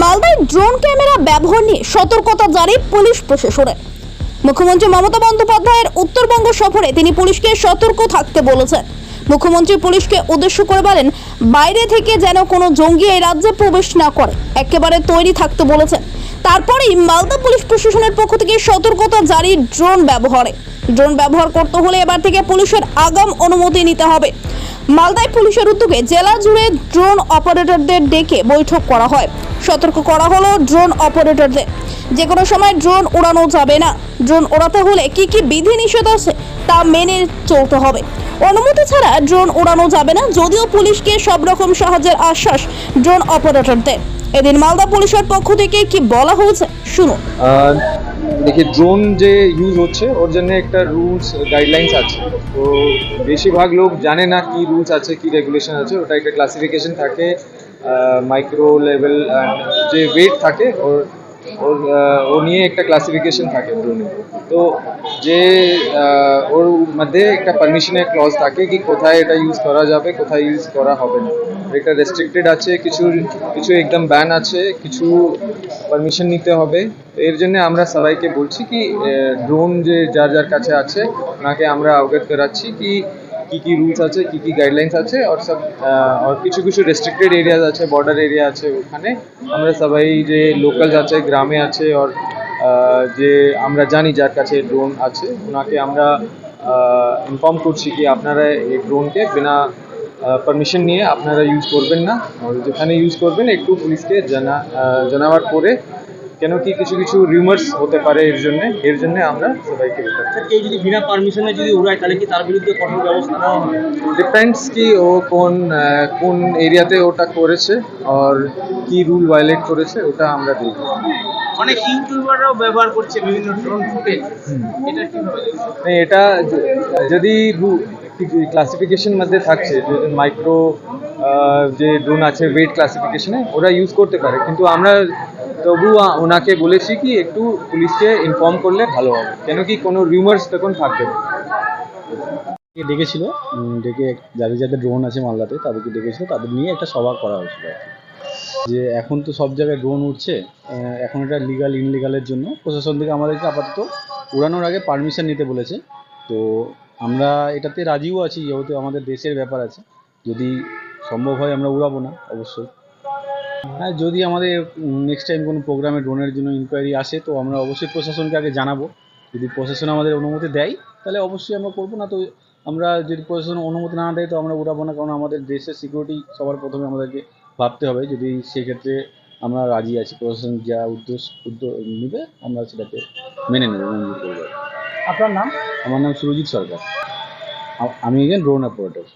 মালদায় drone camera ব্যবহার নিয়ে সতর্কতা জারি পুলিশ প্রশাসনের। মুখ্যমন্ত্রী মমতা বন্দ্যোপাধ্যায়ের উত্তরবঙ্গ সফরে তিনি পুলিশকে সতর্ক থাকতে বলেছেন। মুখ্যমন্ত্রী পুলিশকে উদ্দেশ্য করে বলেন, বাইরে থেকে যেন কোনো জঙ্গি এই রাজ্যে প্রবেশ না করে, একেবারে তৈরি থাকতে বলেছেন। তারপরেই মালদা পুলিশ প্রশাসনের পক্ষ থেকে সতর্কতা জারি ড্রোন ব্যবহারে। ড্রোন ব্যবহার করতে হলে এবার থেকে পুলিশের আগাম অনুমতি নিতে হবে। মালদায় পুলিশের উদ্যোগে জেলা জুড়ে ড্রোন অপারেটরদের ডেকে বৈঠক করা হয়। সতর্ক করা হলো ড্রোন অপারেটরদের, যে কোনো সময় ড্রোন উড়ানো যাবে না। ড্রোন ওড়াতে হলে কি কি বিধি নিষেধ আছে তা মেনে চলতে হবে। অনুমতি ছাড়া ড্রোন উড়ানো যাবে না, যদিও পুলিশকে সব রকম সাহায্যের আশ্বাস ড্রোন অপারেটরদের। এদিন মালদা পুলিশের পক্ষ থেকে কি বলা হয়েছে শুনুন। দেখি, ড্রোন যে ইউজ হচ্ছে ওর জন্য একটা রুলস গাইডলাইন্স আছে। তো বেশিরভাগ লোক জানে না কি রুলস আছে, কি রেগুলেশন আছে। ওটা একটা ক্লাসিফিকেশন থাকে, মাইক্রো লেভেল যে ওয়েট থাকে ওর ওর ও নিয়ে একটা ক্লাসিফিকেশন থাকে ড্রোনের। তো যে ওর মধ্যে একটা পারমিশনের ক্লজ থাকে কি কোথায় এটা ইউজ করা যাবে, কোথায় ইউজ করা হবে না। এটা রেস্ট্রিক্টেড আছে, কিছু কিছু একদম ব্যান আছে, কিছু পারমিশন নিতে হবে। এর জন্য আমরা সবাইকে বলছি কি ড্রোন যে যার যার কাছে আছে ওনাকে আমরা অবগত করাচ্ছি কি কি কি রুলস আছে, কি কি গাইডলাইন্স আছে। আর সব আর কিছু কিছু রেস্ট্রিক্টেড এরিয়াজ আছে, বর্ডার এরিয়া আছে, ওখানে আমরা সবাই যে লোকালস আছে, গ্রামে আছে, আর যে আমরা জানি যার কাছে ড্রোন আছে ওনাকে আমরা ইনফর্ম করছি কি আপনারা এই ড্রোনকে বিনা পারমিশন নিয়ে আপনারা ইউজ করবেন না। আর যেখানে ইউজ করবেন একটু পুলিশকে জানাবার পরে, কেন কি কিছু কিছু রিউমার্স হতে পারে। এর জন্য আমরা সবাইকে বলছি কেউ যদি বিনা পারমিশনে যদি উড়ায় তাহলে কি তার বিরুদ্ধে কঠোর ব্যবস্থা নেওয়া হবে? ডিপেন্ডস কি ও কোন এরিয়াতে ওটা করেছে আর কি রুল ভায়োলেট করেছে, ওটা আমরা দেখব। অনেক ইউটিউবাররাও ব্যবহার করছে বিভিন্ন ড্রোন ফুটেজ, এটা কিভাবে দেখছেন? এটা যদি ক্লাসিফিকেশন মধ্যে থাকছে, যদি মাইক্রো যে ড্রোন আছে ওয়েট ক্লাসিফিকেশনে ওরা ইউজ করতে পারে, কিন্তু আমরা তবু ওনাকে বলেছি কি একটু পুলিশকে ইনফর্ম করলে ভালো হবে, কেন কি কোনো রিউমার্স তখন থাকবে না। ডেকেছিল, ডেকে যাদের যাদের ড্রোন আছে মালদাতে তাদেরকে ডেকেছিল, তাদের নিয়ে একটা সভা করা হয়েছিল আর কি। যে এখন তো সব জায়গায় ড্রোন উঠছে, এখন এটা লিগাল ইনলিগালের জন্য প্রশাসন থেকে আমাদেরকে আপাতত উড়ানোর আগে পারমিশন নিতে বলেছে। তো আমরা এটাতে রাজিও আছি, যেহেতু আমাদের দেশের ব্যাপার আছে। যদি সম্ভব হয় আমরা উড়াবো না অবশ্যই। হ্যাঁ, যদি আমাদের নেক্সট টাইম কোনো প্রোগ্রামে ড্রোনের জন্য ইনকোয়ারি আসে তো আমরা অবশ্যই প্রশাসনকে আগে জানাবো। যদি প্রশাসন আমাদের অনুমতি দেয় তাহলে অবশ্যই আমরা করবো, না তো আমরা যদি প্রশাসন অনুমতি না দেয় তো আমরা উড়াবো না, কারণ আমাদের দেশের সিকিউরিটি সবার প্রথমে আমাদেরকে ভাবতে হবে। যদি সেক্ষেত্রে আমরা রাজি আছি, প্রশাসন যা উদ্যোগ নেবে আমরা সেটাকে মেনে নেব, মঞ্জুর করবো। আপনার নাম? আমার নাম সুরজিৎ সরকার, আমি একজন ড্রোন অপারেটর।